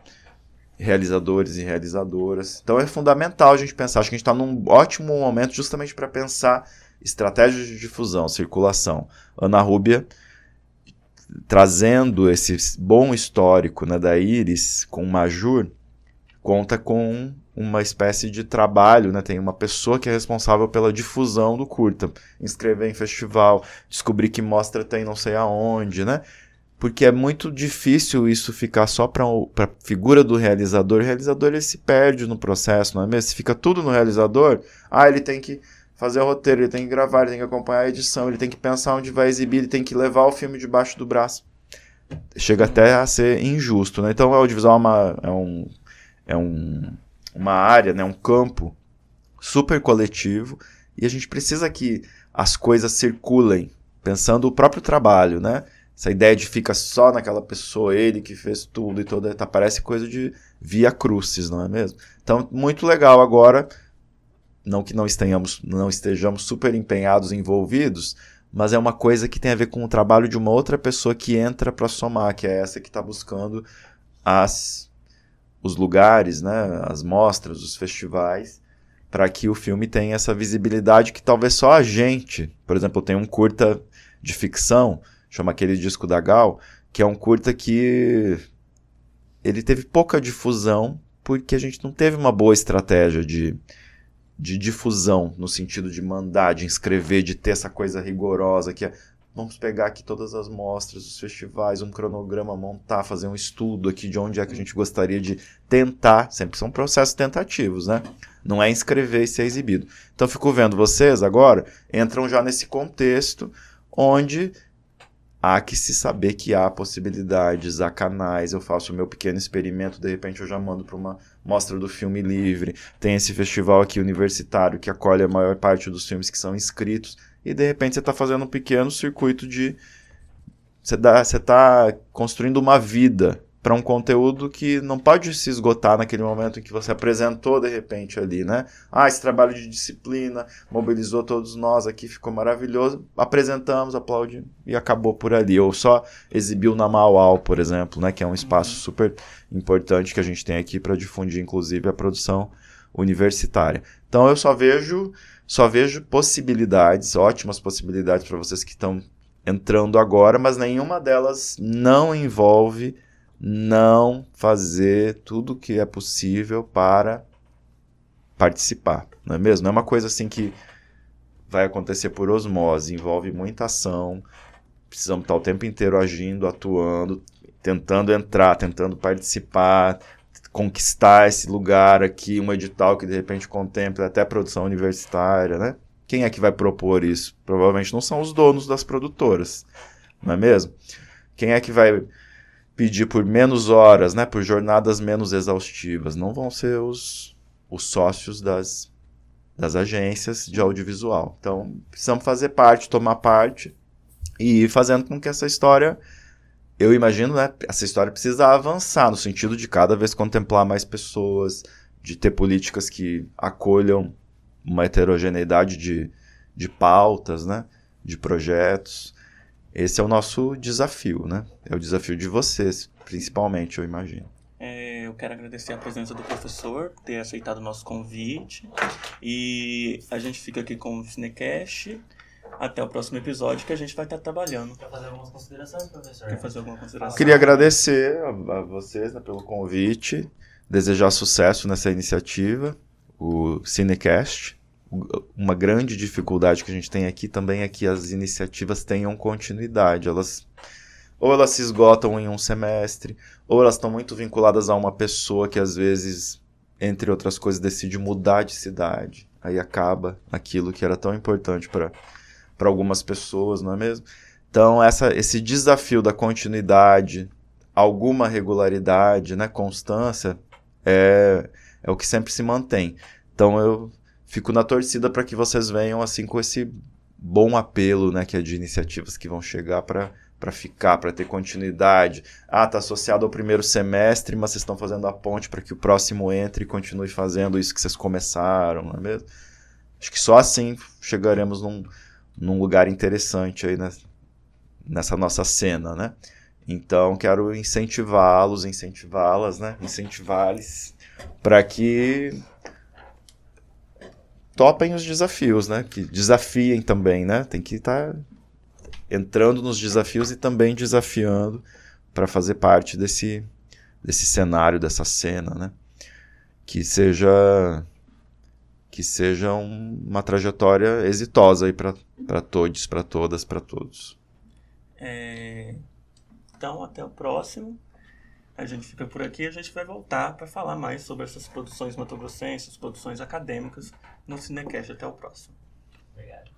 realizadores e realizadoras. Então é fundamental a gente pensar. Acho que a gente está num ótimo momento justamente para pensar estratégias de difusão, circulação. Ana Rúbia, trazendo esse bom histórico, né, da Iris com o Majur, conta com uma espécie de trabalho, né? Tem uma pessoa que é responsável pela difusão do curta, inscrever em festival, descobrir que mostra tem não sei aonde, né? Porque é muito difícil isso ficar só para a figura do realizador. O realizador ele se perde no processo, não é mesmo? Se fica tudo no realizador, ele tem que fazer o roteiro, ele tem que gravar, ele tem que acompanhar a edição, ele tem que pensar onde vai exibir, ele tem que levar o filme debaixo do braço. Chega até a ser injusto, né? Então o audiovisual é uma área, né? Um campo super coletivo, e a gente precisa que as coisas circulem, pensando o próprio trabalho, né? Essa ideia de fica só naquela pessoa, ele que fez tudo e toda, parece coisa de via crucis, não é mesmo? Então, muito legal agora, não que não estejamos super empenhados, envolvidos, mas é uma coisa que tem a ver com o trabalho de uma outra pessoa que entra para somar, que é essa que está buscando os lugares, né, as mostras, os festivais, para que o filme tenha essa visibilidade que talvez só a gente, por exemplo, eu tenho um curta de ficção, chama Aquele Disco da Gal, que é um curta que ele teve pouca difusão porque a gente não teve uma boa estratégia de difusão, no sentido de mandar, de inscrever, de ter essa coisa rigorosa que é, vamos pegar aqui todas as mostras dos festivais, um cronograma, montar, fazer um estudo aqui de onde é que a gente gostaria de tentar, sempre são processos tentativos, né? Não é inscrever e ser exibido. Então, fico vendo vocês agora, entram já nesse contexto onde há que se saber que há possibilidades, há canais, eu faço o meu pequeno experimento, de repente eu já mando para uma mostra do filme livre, tem esse festival aqui universitário que acolhe a maior parte dos filmes que são inscritos, e de repente você está fazendo um pequeno circuito de... Você está construindo uma vida para um conteúdo que não pode se esgotar naquele momento em que você apresentou de repente ali, né? Esse trabalho de disciplina mobilizou todos nós aqui, ficou maravilhoso, apresentamos, aplaudimos e acabou por ali. Ou só exibiu na Mauau, por exemplo, né? Que é um espaço super importante que a gente tem aqui para difundir, inclusive, a produção universitária. Então eu só vejo possibilidades, ótimas possibilidades para vocês que estão entrando agora, mas nenhuma delas não envolve não fazer tudo o que é possível para participar, não é mesmo? Não é uma coisa assim que vai acontecer por osmose, envolve muita ação, precisamos estar o tempo inteiro agindo, atuando, tentando entrar, tentando participar, conquistar esse lugar aqui, um edital que de repente contemple até a produção universitária, né? Quem é que vai propor isso? Provavelmente não são os donos das produtoras, não é mesmo? Quem é que vai pedir por menos horas, né, por jornadas menos exaustivas? Não vão ser os sócios das agências de audiovisual. Então, precisamos fazer parte, tomar parte e ir fazendo com que essa história, eu imagino, né, essa história precisa avançar no sentido de cada vez contemplar mais pessoas, de ter políticas que acolham uma heterogeneidade de pautas, né, de projetos. Esse é o nosso desafio, né? É o desafio de vocês, principalmente, eu imagino. Eu quero agradecer a presença do professor, por ter aceitado o nosso convite. E a gente fica aqui com o Cinecast. Até o próximo episódio que a gente vai estar trabalhando. Quer fazer algumas considerações, professor? Quer fazer alguma consideração? Queria agradecer a vocês, né, pelo convite, desejar sucesso nessa iniciativa, o Cinecast. Uma grande dificuldade que a gente tem aqui também é que as iniciativas tenham continuidade. Ou elas se esgotam em um semestre, ou elas estão muito vinculadas a uma pessoa que às vezes, entre outras coisas, decide mudar de cidade. Aí acaba aquilo que era tão importante para algumas pessoas, não é mesmo? Então esse desafio da continuidade, alguma regularidade, né, constância, é o que sempre se mantém. Então eu fico na torcida para que vocês venham assim com esse bom apelo, né, que é de iniciativas que vão chegar para ficar, para ter continuidade. Está associado ao primeiro semestre, mas vocês estão fazendo a ponte para que o próximo entre e continue fazendo isso que vocês começaram, não é mesmo? Acho que só assim chegaremos num lugar interessante aí nessa nossa cena, né? Então quero incentivá-los, incentivá-las, né? Incentivar-lhes para que topem os desafios, né? Que desafiem também, né? Tem que estar entrando nos desafios e também desafiando para fazer parte desse cenário, dessa cena, né? Que seja uma trajetória exitosa aí para todos, para todas, para todos. Então, até o próximo. A gente fica por aqui e a gente vai voltar para falar mais sobre essas produções matogrossenses, produções acadêmicas no Cinecast. Até o próximo. Obrigado.